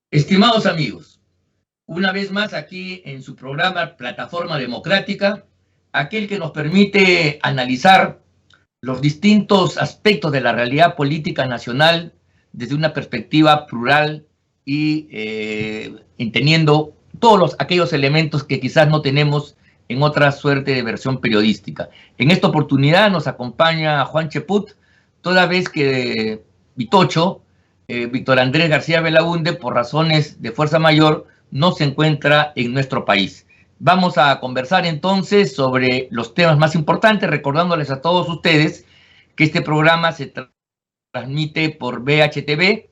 Estimados amigos, una vez más aquí en su programa Plataforma Democrática, aquel que nos permite analizar los distintos aspectos de la realidad política nacional desde una perspectiva plural y entendiendo todos aquellos elementos que quizás no tenemos en otra suerte de versión periodística. En esta oportunidad nos acompaña Juan Cheput, toda vez que Vitocho, Víctor Andrés García Belaúnde, por razones de fuerza mayor, no se encuentra en nuestro país. Vamos a conversar entonces sobre los temas más importantes, recordándoles a todos ustedes que este programa se transmite por VHTV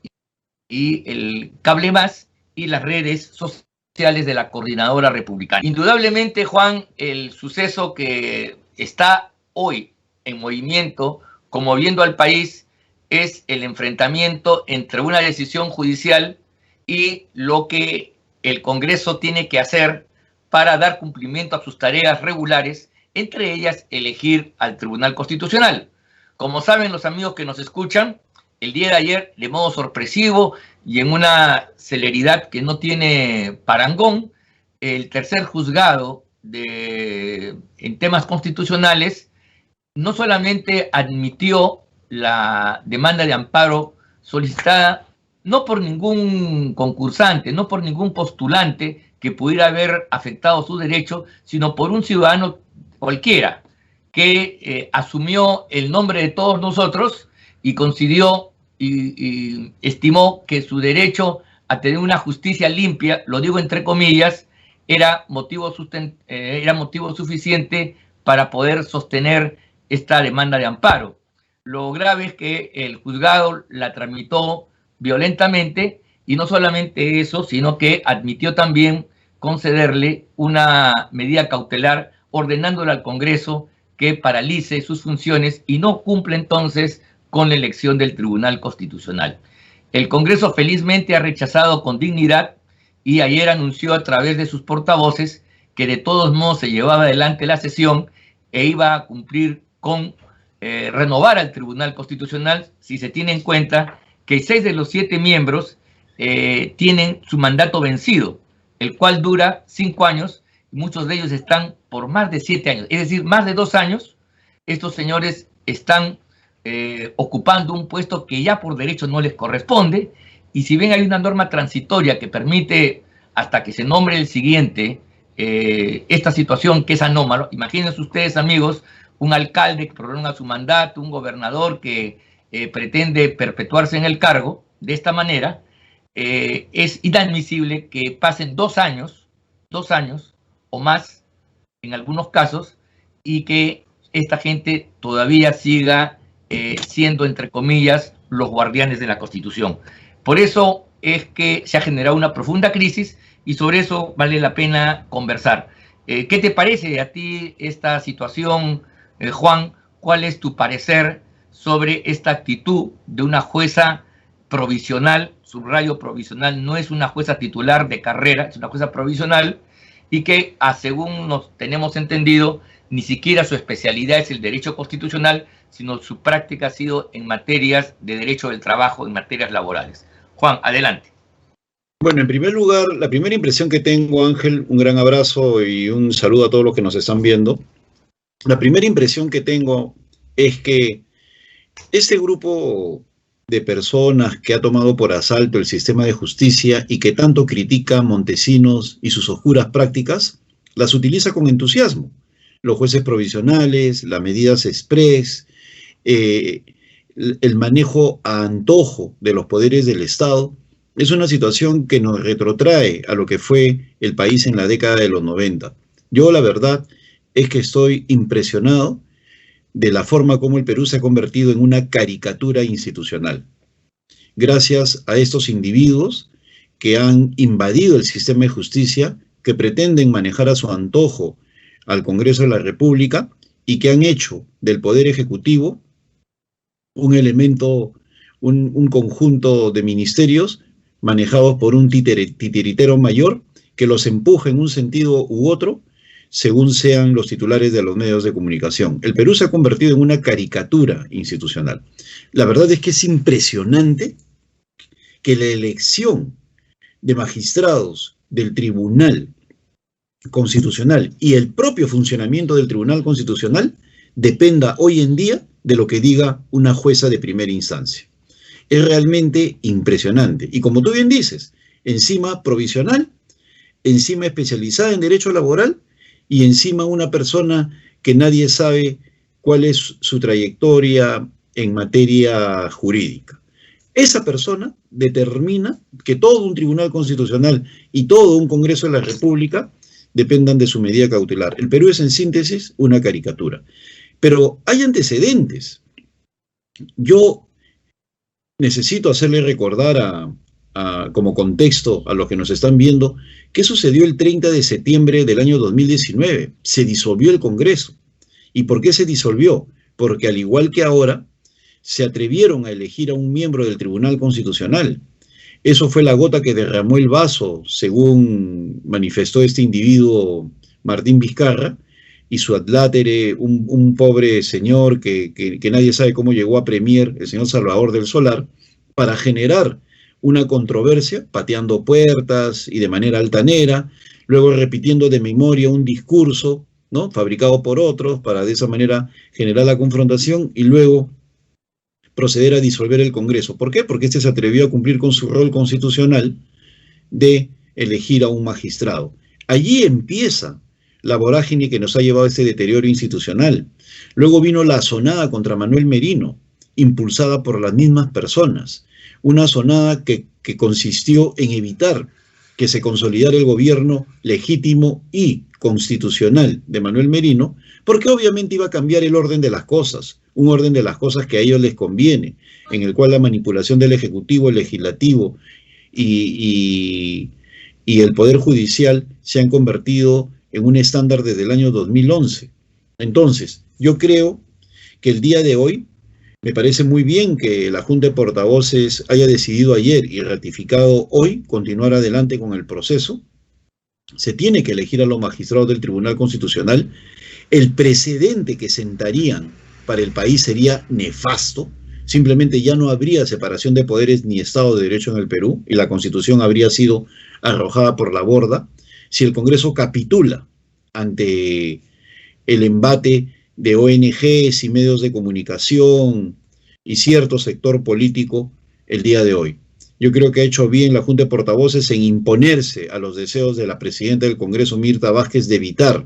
y el Cable Más y las redes sociales de la Coordinadora Republicana. Indudablemente, Juan, el suceso que está hoy en movimiento, conmoviendo al país, es el enfrentamiento entre una decisión judicial y lo que el Congreso tiene que hacer para dar cumplimiento a sus tareas regulares, entre ellas elegir al Tribunal Constitucional. Como saben los amigos que nos escuchan, el día de ayer, de modo sorpresivo y en una celeridad que no tiene parangón, el tercer juzgado en temas constitucionales no solamente admitió la demanda de amparo solicitada no por ningún concursante, no por ningún postulante que pudiera haber afectado su derecho, sino por un ciudadano cualquiera que asumió el nombre de todos nosotros y consideró y estimó que su derecho a tener una justicia limpia, lo digo entre comillas, era motivo suficiente para poder sostener esta demanda de amparo. Lo grave es que el juzgado la tramitó violentamente y no solamente eso, sino que admitió también concederle una medida cautelar ordenándole al Congreso que paralice sus funciones y no cumple entonces con la elección del Tribunal Constitucional. El Congreso felizmente ha rechazado con dignidad y ayer anunció a través de sus portavoces que de todos modos se llevaba adelante la sesión e iba a cumplir con renovar al Tribunal Constitucional si se tiene en cuenta que 6 de los 7 miembros tienen su mandato vencido, el cual dura 5 años, y muchos de ellos están por más de 7 años, es decir, más de 2 años, estos señores están ocupando un puesto que ya por derecho no les corresponde, y si bien hay una norma transitoria que permite hasta que se nombre el siguiente esta situación que es anómalo, imagínense ustedes amigos, un alcalde que prolonga su mandato, un gobernador que pretende perpetuarse en el cargo de esta manera, es inadmisible que pasen 2 años o más en algunos casos y que esta gente todavía siga siendo, entre comillas, los guardianes de la Constitución. Por eso es que se ha generado una profunda crisis y sobre eso vale la pena conversar. ¿Qué te parece a ti esta situación, Juan? ¿Cuál es tu parecer sobre esta actitud de una jueza provisional? Subrayo provisional, no es una jueza titular de carrera, es una jueza provisional y que, según nos tenemos entendido, ni siquiera su especialidad es el derecho constitucional, sino su práctica ha sido en materias de derecho del trabajo, en materias laborales. Juan, adelante. Bueno, en primer lugar, la primera impresión que tengo, Ángel, un gran abrazo y un saludo a todos los que nos están viendo. La primera impresión que tengo es que este grupo de personas que ha tomado por asalto el sistema de justicia y que tanto critica a Montesinos y sus oscuras prácticas, las utiliza con entusiasmo. Los jueces provisionales, las medidas express, el manejo a antojo de los poderes del Estado, es una situación que nos retrotrae a lo que fue el país en la década de los 90. Yo, la verdad, es que estoy impresionado de la forma como el Perú se ha convertido en una caricatura institucional. Gracias a estos individuos que han invadido el sistema de justicia, que pretenden manejar a su antojo al Congreso de la República y que han hecho del Poder Ejecutivo un elemento, un conjunto de ministerios manejados por un titiritero mayor que los empuja en un sentido u otro según sean los titulares de los medios de comunicación. El Perú se ha convertido en una caricatura institucional. La verdad es que es impresionante que la elección de magistrados del Tribunal Constitucional y el propio funcionamiento del Tribunal Constitucional dependa hoy en día de lo que diga una jueza de primera instancia. Es realmente impresionante. Y como tú bien dices, encima provisional, encima especializada en derecho laboral y encima una persona que nadie sabe cuál es su trayectoria en materia jurídica. Esa persona determina que todo un tribunal constitucional y todo un Congreso de la República dependan de su medida cautelar. El Perú es, en síntesis, una caricatura. Pero hay antecedentes. Yo necesito hacerle recordar como contexto a los que nos están viendo, qué sucedió el 30 de septiembre del año 2019. Se disolvió el Congreso. ¿Y por qué se disolvió? Porque al igual que ahora, se atrevieron a elegir a un miembro del Tribunal Constitucional. Eso fue la gota que derramó el vaso, según manifestó este individuo Martín Vizcarra, y su adlátere, un pobre señor que nadie sabe cómo llegó a premier, el señor Salvador del Solar, para generar una controversia, pateando puertas y de manera altanera, luego repitiendo de memoria un discurso, ¿no?, fabricado por otros, para de esa manera generar la confrontación y luego proceder a disolver el Congreso. ¿Por qué? Porque este se atrevió a cumplir con su rol constitucional de elegir a un magistrado. Allí empieza la vorágine que nos ha llevado a este deterioro institucional. Luego vino la asonada contra Manuel Merino, impulsada por las mismas personas. Una asonada que consistió en evitar que se consolidara el gobierno legítimo y constitucional de Manuel Merino, porque obviamente iba a cambiar el orden de las cosas, un orden de las cosas que a ellos les conviene, en el cual la manipulación del Ejecutivo, el Legislativo y el Poder Judicial se han convertido en un estándar desde el año 2011. Entonces, yo creo que el día de hoy, me parece muy bien que la Junta de Portavoces haya decidido ayer y ratificado hoy continuar adelante con el proceso. Se tiene que elegir a los magistrados del Tribunal Constitucional. El precedente que sentarían para el país sería nefasto. Simplemente ya no habría separación de poderes ni Estado de Derecho en el Perú y la Constitución habría sido arrojada por la borda. Si el Congreso capitula ante el embate de ONGs y medios de comunicación y cierto sector político el día de hoy. Yo creo que ha hecho bien la Junta de Portavoces en imponerse a los deseos de la presidenta del Congreso, Mirta Vázquez, de evitar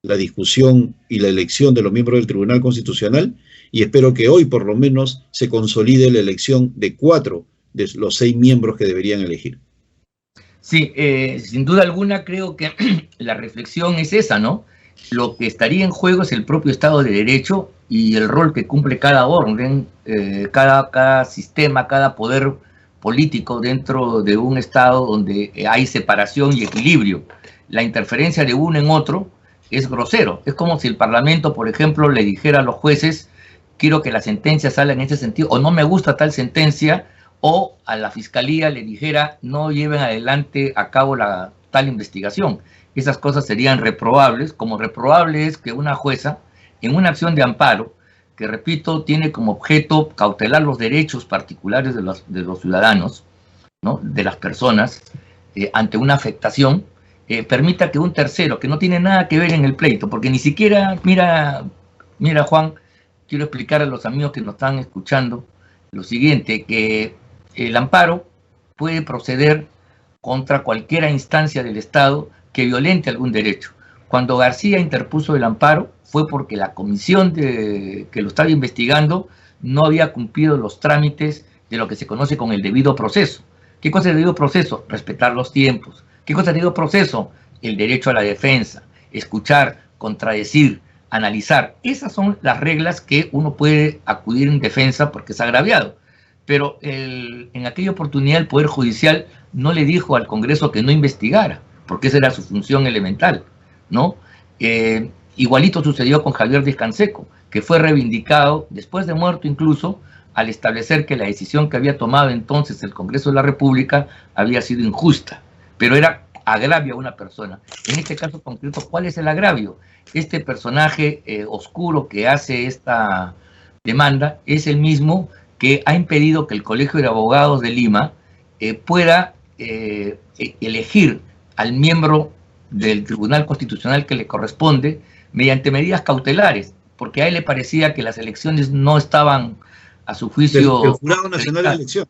la discusión y la elección de los miembros del Tribunal Constitucional, y espero que hoy por lo menos se consolide la elección de 4 de los 6 miembros que deberían elegir. Sí, sin duda alguna creo que la reflexión es esa, ¿no? Lo que estaría en juego es el propio Estado de Derecho y el rol que cumple cada orden, cada sistema, cada poder político dentro de un Estado donde hay separación y equilibrio. La interferencia de uno en otro es grosero. Es como si el Parlamento, por ejemplo, le dijera a los jueces: quiero que la sentencia salga en ese sentido, o no me gusta tal sentencia, o a la Fiscalía le dijera: no lleven adelante a cabo tal investigación. Esas cosas serían reprobables, como reprobable es que una jueza, en una acción de amparo, que repito, tiene como objeto cautelar los derechos particulares de los ciudadanos, ¿no?, de las personas, ante una afectación, permita que un tercero, que no tiene nada que ver en el pleito, porque ni siquiera, mira Juan, quiero explicar a los amigos que nos están escuchando lo siguiente, que el amparo puede proceder contra cualquier instancia del Estado que violente algún derecho. Cuando García interpuso el amparo fue porque la comisión que lo estaba investigando no había cumplido los trámites de lo que se conoce con el debido proceso. ¿Qué cosa es el debido proceso? Respetar los tiempos. ¿Qué cosa es el debido proceso? El derecho a la defensa, escuchar, contradecir, analizar. Esas son las reglas que uno puede acudir en defensa porque es agraviado. Pero en aquella oportunidad el Poder Judicial no le dijo al Congreso que no investigara, porque esa era su función elemental, ¿no? Igualito sucedió con Javier Díaz-Canseco, que fue reivindicado, después de muerto incluso, al establecer que la decisión que había tomado entonces el Congreso de la República había sido injusta, pero era agravio a una persona. En este caso concreto, ¿cuál es el agravio? Este personaje oscuro que hace esta demanda es el mismo que ha impedido que el Colegio de Abogados de Lima pueda elegir al miembro del Tribunal Constitucional que le corresponde mediante medidas cautelares, porque a él le parecía que las elecciones no estaban a su juicio... Del Jurado Nacional de Elecciones.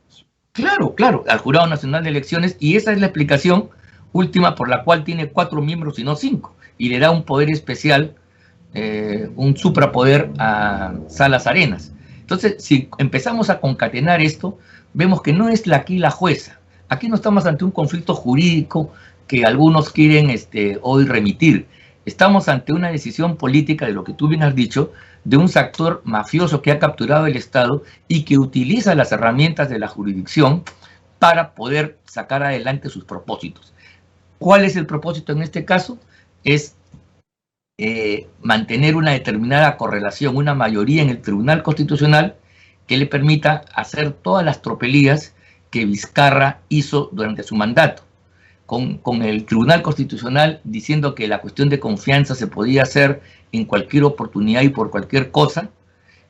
Claro, claro, al Jurado Nacional de Elecciones, y esa es la explicación última por la cual tiene 4 miembros y no 5, y le da un poder especial, un suprapoder a Salas Arenas. Entonces, si empezamos a concatenar esto, vemos que no es aquí la jueza. Aquí no estamos ante un conflicto jurídico que algunos quieren hoy remitir. Estamos ante una decisión política, de lo que tú bien has dicho, de un sector mafioso que ha capturado el Estado y que utiliza las herramientas de la jurisdicción para poder sacar adelante sus propósitos. ¿Cuál es el propósito en este caso? Es mantener una determinada correlación, una mayoría en el Tribunal Constitucional que le permita hacer todas las tropelías que Vizcarra hizo durante su mandato, con el Tribunal Constitucional diciendo que la cuestión de confianza se podía hacer en cualquier oportunidad y por cualquier cosa,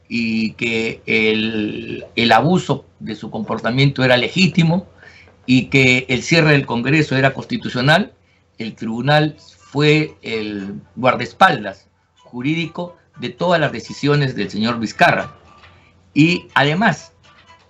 y que el abuso de su comportamiento era legítimo, y que el cierre del Congreso era constitucional. El tribunal fue el guardaespaldas jurídico de todas las decisiones del señor Vizcarra. Y además,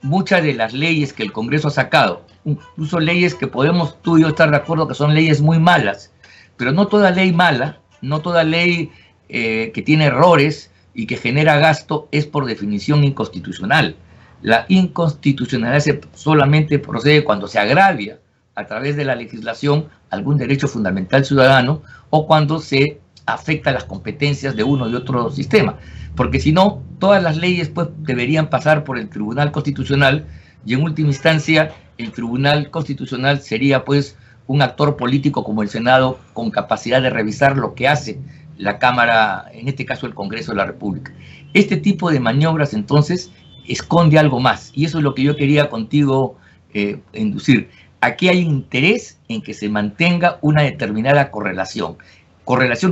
muchas de las leyes que el Congreso ha sacado, incluso leyes que podemos tú y yo estar de acuerdo que son leyes muy malas, pero no toda ley mala, no toda ley que tiene errores y que genera gasto es por definición inconstitucional. La inconstitucionalidad solamente procede cuando se agravia a través de la legislación algún derecho fundamental ciudadano o cuando se afecta las competencias de uno y otro sistema. Porque si no, todas las leyes pues deberían pasar por el Tribunal Constitucional y en última instancia el Tribunal Constitucional sería pues un actor político como el Senado con capacidad de revisar lo que hace la Cámara, en este caso el Congreso de la República. Este tipo de maniobras entonces esconde algo más y eso es lo que yo quería contigo inducir. Aquí hay interés en que se mantenga una determinada correlación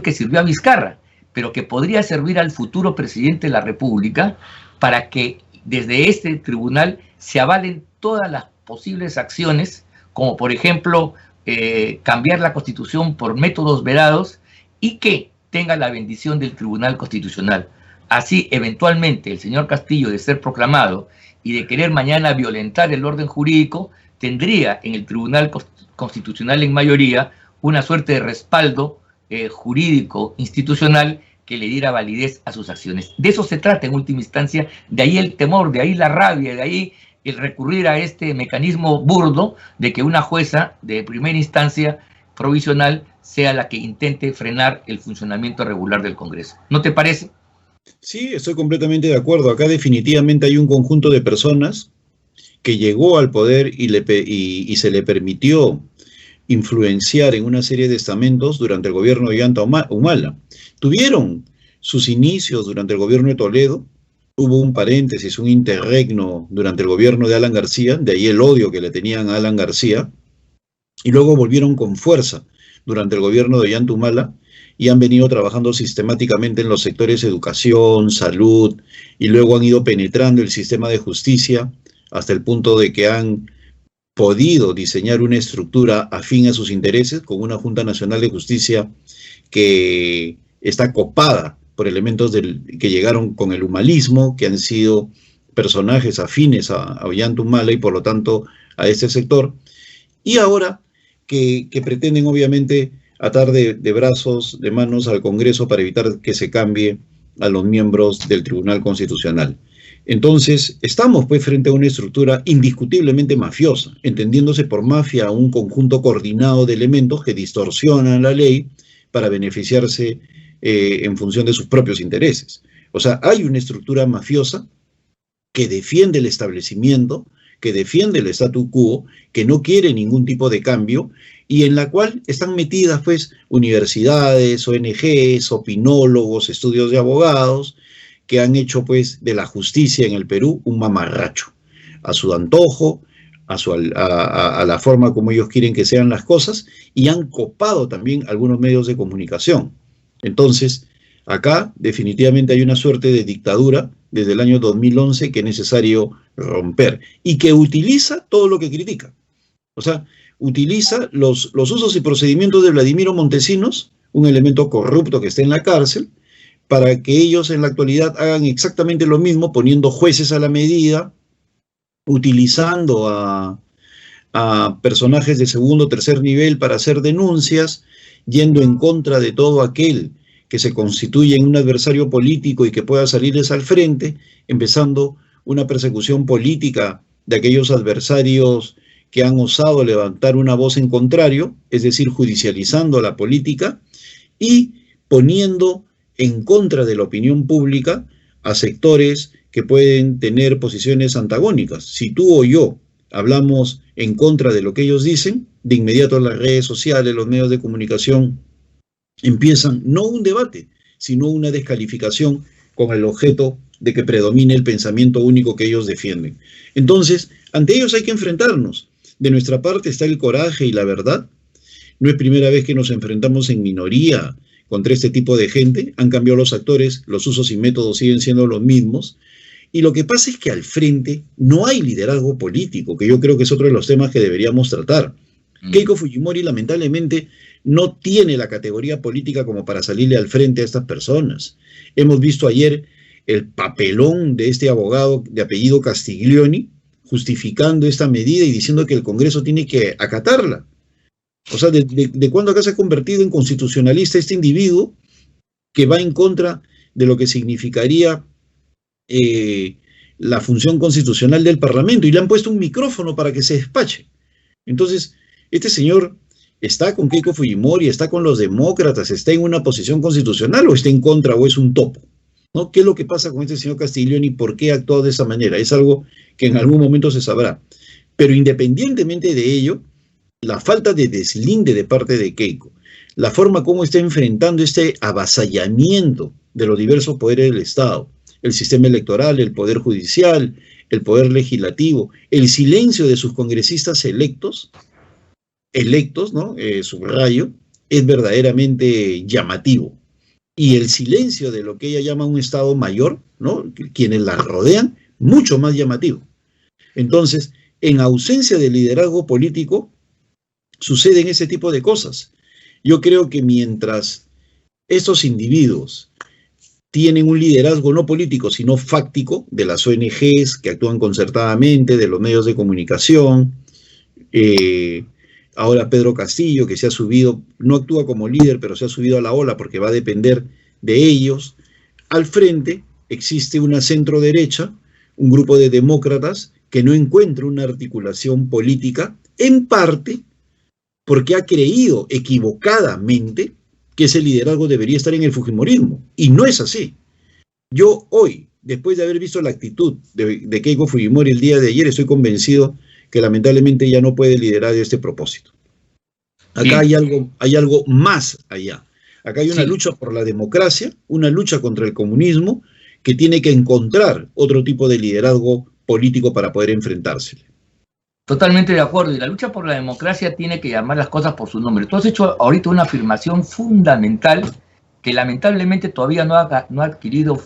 que sirvió a Vizcarra, pero que podría servir al futuro presidente de la República para que desde este tribunal se avalen todas las posibles acciones, como por ejemplo cambiar la Constitución por métodos vedados y que tenga la bendición del Tribunal Constitucional. Así, eventualmente, el señor Castillo, de ser proclamado y de querer mañana violentar el orden jurídico, tendría en el Tribunal Constitucional en mayoría una suerte de respaldo jurídico, institucional, que le diera validez a sus acciones. De eso se trata en última instancia, de ahí el temor, de ahí la rabia, de ahí el recurrir a este mecanismo burdo de que una jueza de primera instancia provisional sea la que intente frenar el funcionamiento regular del Congreso. ¿No te parece? Sí, estoy completamente de acuerdo. Acá definitivamente hay un conjunto de personas que llegó al poder y se le permitió influenciar en una serie de estamentos durante el gobierno de Ollanta Humala. Tuvieron sus inicios durante el gobierno de Toledo, hubo un paréntesis, un interregno durante el gobierno de Alan García, de ahí el odio que le tenían a Alan García, y luego volvieron con fuerza durante el gobierno de Ollanta Humala y han venido trabajando sistemáticamente en los sectores educación, salud, y luego han ido penetrando el sistema de justicia hasta el punto de que han podido diseñar una estructura afín a sus intereses con una Junta Nacional de Justicia que está copada por elementos que llegaron con el humalismo, que han sido personajes afines a Ollanta Humala y por lo tanto a este sector, y ahora que pretenden obviamente atar de brazos, de manos al Congreso para evitar que se cambie a los miembros del Tribunal Constitucional. Entonces, estamos pues frente a una estructura indiscutiblemente mafiosa, entendiéndose por mafia un conjunto coordinado de elementos que distorsionan la ley para beneficiarse en función de sus propios intereses. O sea, hay una estructura mafiosa que defiende el establecimiento, que defiende el statu quo, que no quiere ningún tipo de cambio y en la cual están metidas pues universidades, ONGs, opinólogos, estudios de abogados, que han hecho pues de la justicia en el Perú un mamarracho, a su antojo, a la forma como ellos quieren que sean las cosas, y han copado también algunos medios de comunicación. Entonces, acá definitivamente hay una suerte de dictadura desde el año 2011 que es necesario romper, y que utiliza todo lo que critica. O sea, utiliza los usos y procedimientos de Vladimiro Montesinos, un elemento corrupto que está en la cárcel, para que ellos en la actualidad hagan exactamente lo mismo, poniendo jueces a la medida, utilizando a personajes de segundo o tercer nivel para hacer denuncias, yendo en contra de todo aquel que se constituye en un adversario político y que pueda salirles al frente, empezando una persecución política de aquellos adversarios que han osado levantar una voz en contrario, es decir, judicializando la política y poniendo en contra de la opinión pública a sectores que pueden tener posiciones antagónicas. Si tú o yo hablamos en contra de lo que ellos dicen, de inmediato las redes sociales, los medios de comunicación empiezan no un debate, sino una descalificación con el objeto de que predomine el pensamiento único que ellos defienden. Entonces, ante ellos hay que enfrentarnos. De nuestra parte está el coraje y la verdad. No es primera vez que nos enfrentamos en minoría contra este tipo de gente. Han cambiado los actores, los usos y métodos siguen siendo los mismos. Y lo que pasa es que al frente no hay liderazgo político, que yo creo que es otro de los temas que deberíamos tratar. Keiko Fujimori lamentablemente no tiene la categoría política como para salirle al frente a estas personas. Hemos visto ayer el papelón de este abogado de apellido Castiglioni justificando esta medida y diciendo que el Congreso tiene que acatarla. O sea, ¿de cuándo acá se ha convertido en constitucionalista este individuo que va en contra de lo que significaría la función constitucional del Parlamento? Y le han puesto un micrófono para que se despache. Entonces, este señor está con Keiko Fujimori, está con los demócratas, está en una posición constitucional o está en contra o es un topo, ¿no? ¿Qué es lo que pasa con este señor Castiglioni y por qué ha actuado de esa manera? Es algo que en algún momento se sabrá. Pero independientemente de ello, la falta de deslinde de parte de Keiko, la forma como está enfrentando este avasallamiento de los diversos poderes del Estado, el sistema electoral, el poder judicial, el poder legislativo, el silencio de sus congresistas electos, ¿no? Subrayo, es verdaderamente llamativo. Y el silencio de lo que ella llama un Estado mayor, ¿no? Quienes la rodean, mucho más llamativo. Entonces, en ausencia de liderazgo político, suceden ese tipo de cosas. Yo creo que mientras estos individuos tienen un liderazgo no político, sino fáctico, de las ONGs que actúan concertadamente, de los medios de comunicación, ahora Pedro Castillo, que se ha subido, no actúa como líder, pero se ha subido a la ola porque va a depender de ellos. Al frente existe una centro derecha, un grupo de demócratas que no encuentra una articulación política, en parte porque ha creído equivocadamente que ese liderazgo debería estar en el fujimorismo, y no es así. Yo hoy, después de haber visto la actitud de Keiko Fujimori el día de ayer, estoy convencido que lamentablemente ya no puede liderar este propósito. Acá hay algo más allá. Acá hay una lucha por la democracia, una lucha contra el comunismo, que tiene que encontrar otro tipo de liderazgo político para poder enfrentársele. Totalmente de acuerdo, y la lucha por la democracia tiene que llamar las cosas por su nombre. Tú has hecho ahorita una afirmación fundamental que lamentablemente todavía no ha adquirido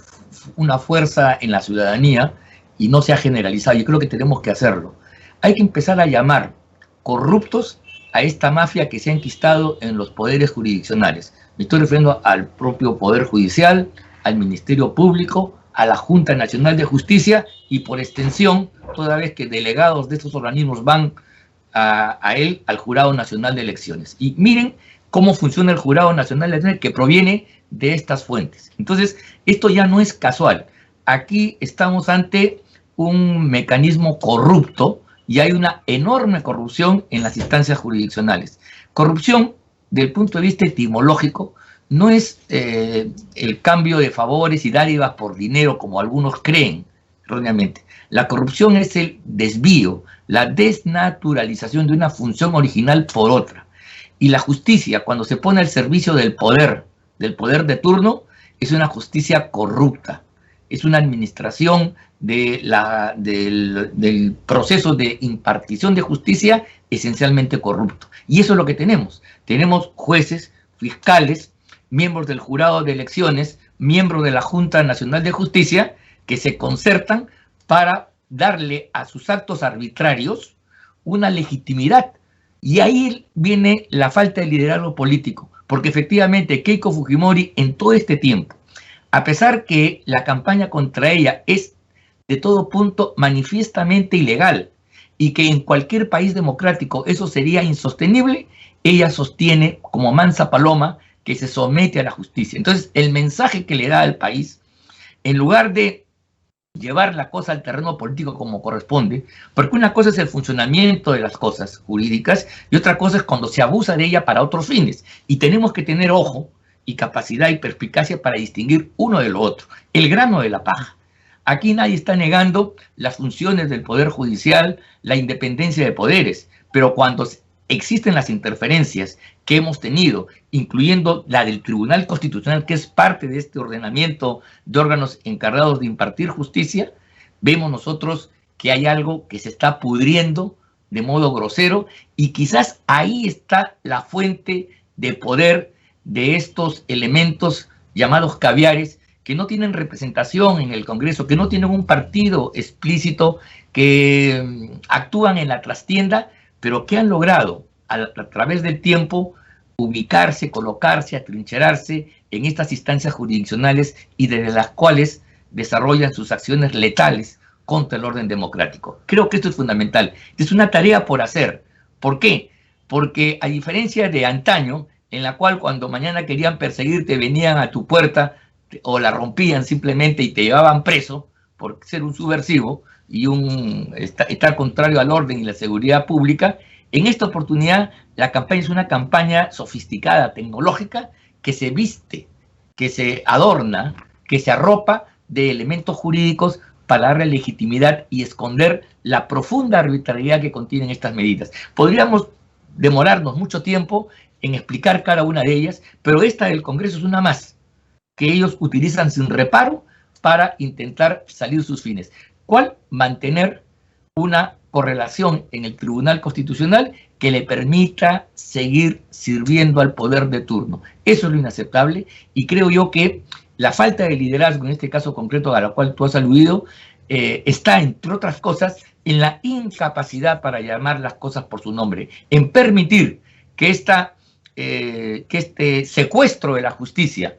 una fuerza en la ciudadanía y no se ha generalizado. Yo creo que tenemos que hacerlo. Hay que empezar a llamar corruptos a esta mafia que se ha enquistado en los poderes jurisdiccionales. Me estoy refiriendo al propio Poder Judicial, al Ministerio Público, a la Junta Nacional de Justicia y por extensión, toda vez que delegados de estos organismos van a él, al Jurado Nacional de Elecciones. Y miren cómo funciona el Jurado Nacional de Elecciones, que proviene de estas fuentes. Entonces, esto ya no es casual. Aquí estamos ante un mecanismo corrupto y hay una enorme corrupción en las instancias jurisdiccionales. Corrupción, del punto de vista etimológico, no es el cambio de favores y dádivas por dinero, como algunos creen erróneamente. La corrupción es el desvío, la desnaturalización de una función original por otra. Y la justicia, cuando se pone al servicio del poder de turno, es una justicia corrupta. Es una administración del proceso de impartición de justicia esencialmente corrupto. Y eso es lo que tenemos. Tenemos jueces, fiscales, miembros del jurado de elecciones, miembros de la Junta Nacional de Justicia, que se concertan para darle a sus actos arbitrarios una legitimidad Y ahí viene la falta de liderazgo político, porque efectivamente Keiko Fujimori en todo este tiempo, a pesar que la campaña contra ella es de todo punto manifiestamente ilegal y que en cualquier país democrático eso sería insostenible, ella sostiene como mansa paloma que se somete a la justicia. Entonces, el mensaje que le da al país, en lugar de llevar la cosa al terreno político como corresponde, porque una cosa es el funcionamiento de las cosas jurídicas y otra cosa es cuando se abusa de ella para otros fines. Y tenemos que tener ojo y capacidad y perspicacia para distinguir uno de lo otro, el grano de la paja. Aquí nadie está negando las funciones del Poder Judicial, la independencia de poderes, pero cuando existen las interferencias que hemos tenido, incluyendo la del Tribunal Constitucional, que es parte de este ordenamiento de órganos encargados de impartir justicia, vemos nosotros que hay algo que se está pudriendo de modo grosero y quizás ahí está la fuente de poder de estos elementos llamados caviares que no tienen representación en el Congreso, que no tienen un partido explícito, que actúan en la trastienda, pero que han logrado a través del tiempo ubicarse, colocarse, atrincherarse en estas instancias jurisdiccionales y desde las cuales desarrollan sus acciones letales contra el orden democrático. Creo que esto es fundamental. Es una tarea por hacer. ¿Por qué? Porque a diferencia de antaño, en la cual cuando mañana querían perseguirte venían a tu puerta o la rompían simplemente y te llevaban preso por ser un subversivo y estar contrario al orden y la seguridad pública, en esta oportunidad la campaña es una campaña sofisticada, tecnológica, que se viste, que se adorna, que se arropa de elementos jurídicos para darle legitimidad y esconder la profunda arbitrariedad que contienen estas medidas. Podríamos demorarnos mucho tiempo en explicar cada una de ellas, pero esta del Congreso es una más, que ellos utilizan sin reparo para intentar salir sus fines. ¿Cuál? Mantener una correlación en el Tribunal Constitucional que le permita seguir sirviendo al poder de turno. Eso es lo inaceptable y creo yo que la falta de liderazgo, en este caso concreto a la cual tú has aludido, está, entre otras cosas, en la incapacidad para llamar las cosas por su nombre, en permitir que este secuestro de la justicia,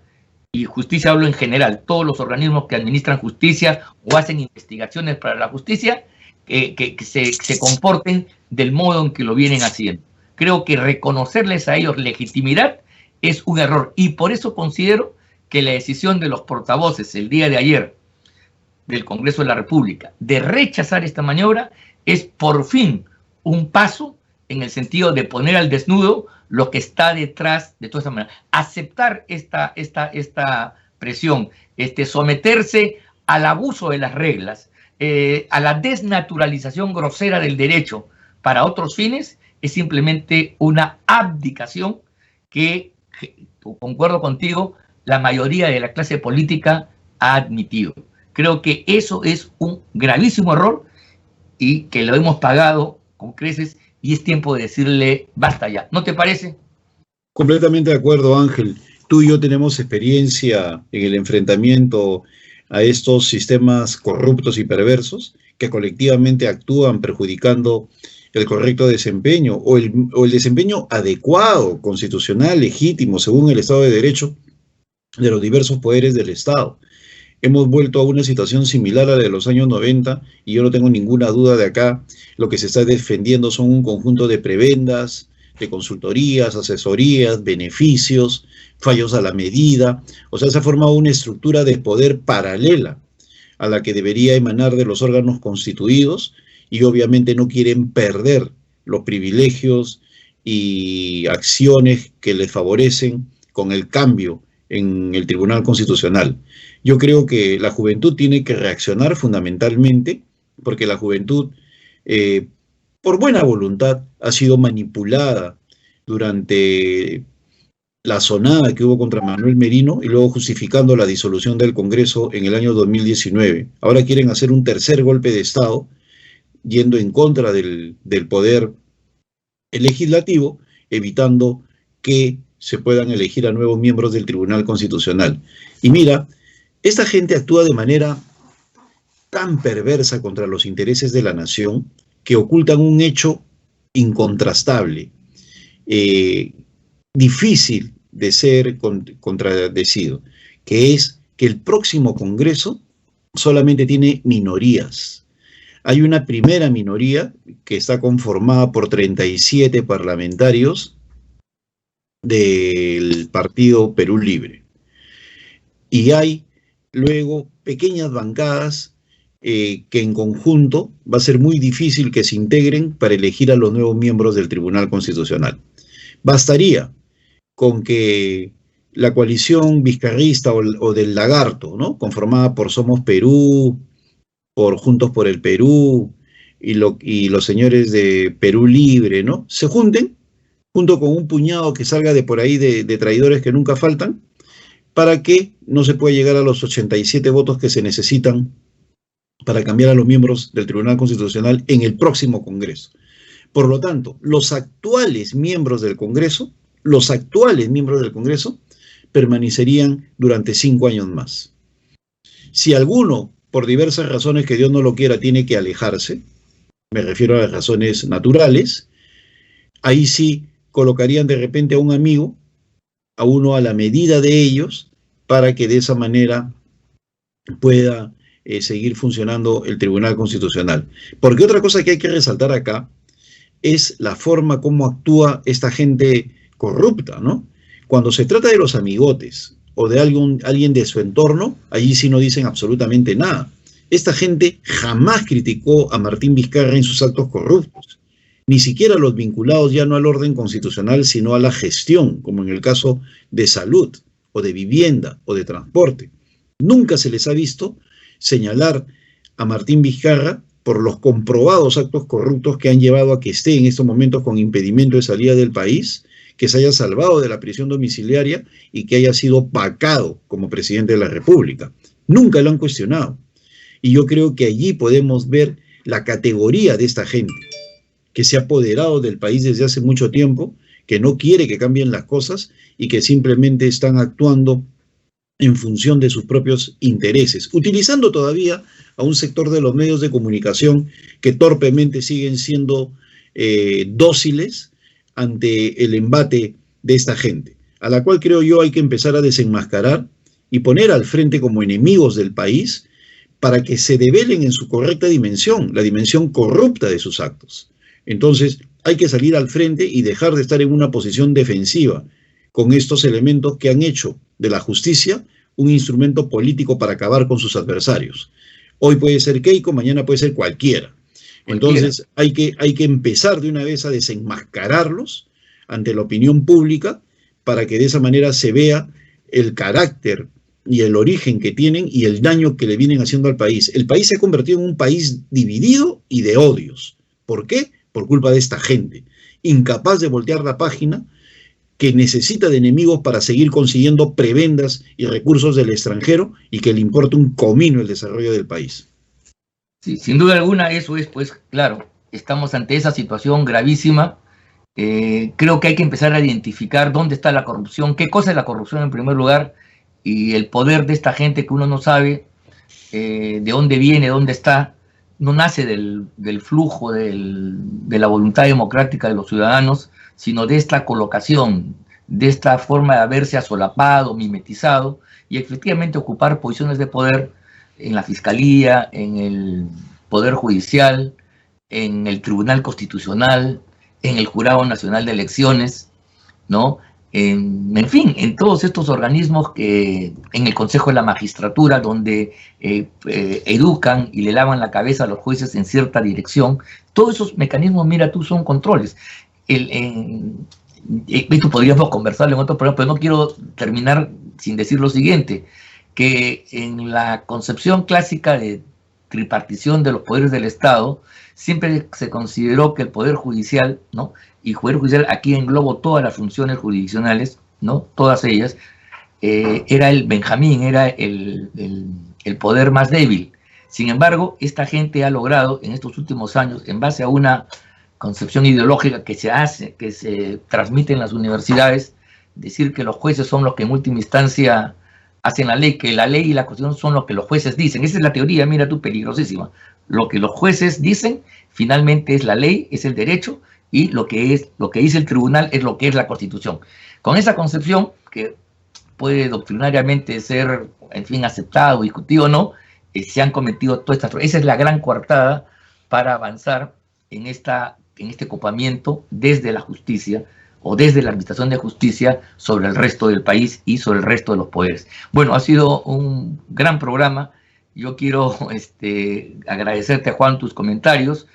y justicia hablo en general, todos los organismos que administran justicia o hacen investigaciones para la justicia, que se comporten del modo en que lo vienen haciendo. Creo que reconocerles a ellos legitimidad es un error y por eso considero que la decisión de los portavoces el día de ayer del Congreso de la República de rechazar esta maniobra es por fin un paso en el sentido de poner al desnudo lo que está detrás de toda esta manera. Aceptar esta presión, someterse al abuso de las reglas, a la desnaturalización grosera del derecho para otros fines, es simplemente una abdicación que, concuerdo contigo, la mayoría de la clase política ha admitido. Creo que eso es un gravísimo error y que lo hemos pagado con creces y es tiempo de decirle basta ya. ¿No te parece? Completamente de acuerdo, Ángel. Tú y yo tenemos experiencia en el enfrentamiento a estos sistemas corruptos y perversos que colectivamente actúan perjudicando el correcto desempeño o el desempeño adecuado, constitucional, legítimo, según el Estado de Derecho de los diversos poderes del Estado. Hemos vuelto a una situación similar a la de los años 90 y yo no tengo ninguna duda de acá. Lo que se está defendiendo son un conjunto de prebendas, de consultorías, asesorías, beneficios, fallos a la medida. O sea, se ha formado una estructura de poder paralela a la que debería emanar de los órganos constituidos y obviamente no quieren perder los privilegios y acciones que les favorecen con el cambio en el Tribunal Constitucional. Yo creo que la juventud tiene que reaccionar fundamentalmente porque la juventud, por buena voluntad, ha sido manipulada durante la sonada que hubo contra Manuel Merino y luego justificando la disolución del Congreso en el año 2019. Ahora quieren hacer un tercer golpe de Estado yendo en contra del poder legislativo, evitando que se puedan elegir a nuevos miembros del Tribunal Constitucional. Y mira, esta gente actúa de manera tan perversa contra los intereses de la nación que ocultan un hecho incontrastable, difícil de ser contradecido, que es que el próximo Congreso solamente tiene minorías. Hay una primera minoría que está conformada por 37 parlamentarios del Partido Perú Libre. Y hay luego pequeñas bancadas que en conjunto va a ser muy difícil que se integren para elegir a los nuevos miembros del Tribunal Constitucional. Bastaría con que la coalición vizcarrista o del Lagarto, ¿no?, conformada por Somos Perú, por Juntos por el Perú y los señores de Perú Libre, ¿no?, se junten junto con un puñado que salga de por ahí de traidores que nunca faltan, para que no se pueda llegar a los 87 votos que se necesitan para cambiar a los miembros del Tribunal Constitucional en el próximo Congreso. Por lo tanto, los actuales miembros del Congreso permanecerían durante 5 años más. Si alguno, por diversas razones que Dios no lo quiera, tiene que alejarse, me refiero a las razones naturales, ahí sí colocarían de repente a un amigo, a uno a la medida de ellos, para que de esa manera pueda seguir funcionando el Tribunal Constitucional. Porque otra cosa que hay que resaltar acá es la forma como actúa esta gente corrupta, ¿no? Cuando se trata de los amigotes o de alguien de su entorno, allí sí no dicen absolutamente nada. Esta gente jamás criticó a Martín Vizcarra en sus actos corruptos, ni siquiera los vinculados ya no al orden constitucional, sino a la gestión, como en el caso de salud, o de vivienda, o de transporte. Nunca se les ha visto señalar a Martín Vizcarra por los comprobados actos corruptos que han llevado a que esté en estos momentos con impedimento de salida del país, que se haya salvado de la prisión domiciliaria y que haya sido vacado como presidente de la República. Nunca lo han cuestionado. Y yo creo que allí podemos ver la categoría de esta gente, que se ha apoderado del país desde hace mucho tiempo, que no quiere que cambien las cosas y que simplemente están actuando en función de sus propios intereses, utilizando todavía a un sector de los medios de comunicación que torpemente siguen siendo dóciles ante el embate de esta gente, a la cual creo yo hay que empezar a desenmascarar y poner al frente como enemigos del país para que se develen en su correcta dimensión, la dimensión corrupta de sus actos. Entonces hay que salir al frente y dejar de estar en una posición defensiva con estos elementos que han hecho de la justicia un instrumento político para acabar con sus adversarios. Hoy puede ser Keiko, mañana puede ser cualquiera. Entonces hay que empezar de una vez a desenmascararlos ante la opinión pública para que de esa manera se vea el carácter y el origen que tienen y el daño que le vienen haciendo al país. El país se ha convertido en un país dividido y de odios. ¿Por qué? Por culpa de esta gente, incapaz de voltear la página, que necesita de enemigos para seguir consiguiendo prebendas y recursos del extranjero y que le importa un comino el desarrollo del país. Sí, sin duda alguna eso es, pues claro, estamos ante esa situación gravísima. Creo que hay que empezar a identificar dónde está la corrupción, qué cosa es la corrupción en primer lugar, y el poder de esta gente que uno no sabe de dónde viene, dónde está, no nace del flujo de la voluntad democrática de los ciudadanos, sino de esta colocación, de esta forma de haberse asolapado, mimetizado, y efectivamente ocupar posiciones de poder en la Fiscalía, en el Poder Judicial, en el Tribunal Constitucional, en el Jurado Nacional de Elecciones, ¿no? En fin, en todos estos organismos en el Consejo de la Magistratura, donde educan y le lavan la cabeza a los jueces en cierta dirección. Todos esos mecanismos, mira tú, son controles. Esto podríamos conversarlo en otro programa, pero no quiero terminar sin decir lo siguiente, que en la concepción clásica de tripartición de los poderes del Estado, siempre se consideró que el Poder Judicial, ¿no? Y Poder Judicial, aquí englobo todas las funciones jurisdiccionales, ¿no? Todas ellas, era el Benjamín, era el poder más débil. Sin embargo, esta gente ha logrado en estos últimos años, en base a una concepción ideológica que se transmite en las universidades, decir que los jueces son los que en última instancia hacen la ley, que la ley y la constitución son lo que los jueces dicen. Esa es la teoría, mira tú, peligrosísima. Lo que los jueces dicen finalmente es la ley, es el derecho, y lo que dice el tribunal es lo que es la Constitución. Con esa concepción, que puede doctrinariamente ser, en fin, aceptado, discutido o no, se han cometido todas estas... Esa es la gran coartada para avanzar en este copamiento desde la justicia o desde la administración de justicia sobre el resto del país y sobre el resto de los poderes. Bueno, ha sido un gran programa. Yo quiero agradecerte, Juan, tus comentarios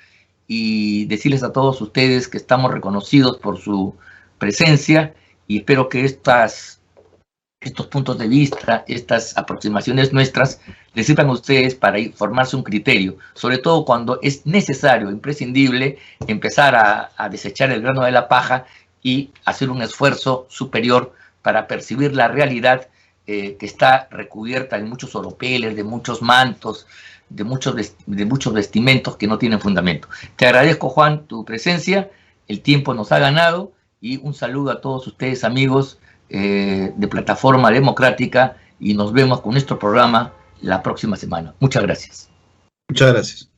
y decirles a todos ustedes que estamos reconocidos por su presencia y espero que estos puntos de vista, estas aproximaciones nuestras, les sirvan a ustedes para formarse un criterio, sobre todo cuando es necesario, imprescindible, empezar a desechar el grano de la paja y hacer un esfuerzo superior para percibir la realidad que está recubierta en muchos oropeles, de muchos mantos, de muchos vestimentos que no tienen fundamento. Te agradezco, Juan, tu presencia, el tiempo nos ha ganado y un saludo a todos ustedes, amigos de Plataforma Democrática, y nos vemos con nuestro programa la próxima semana. Muchas gracias. Muchas gracias.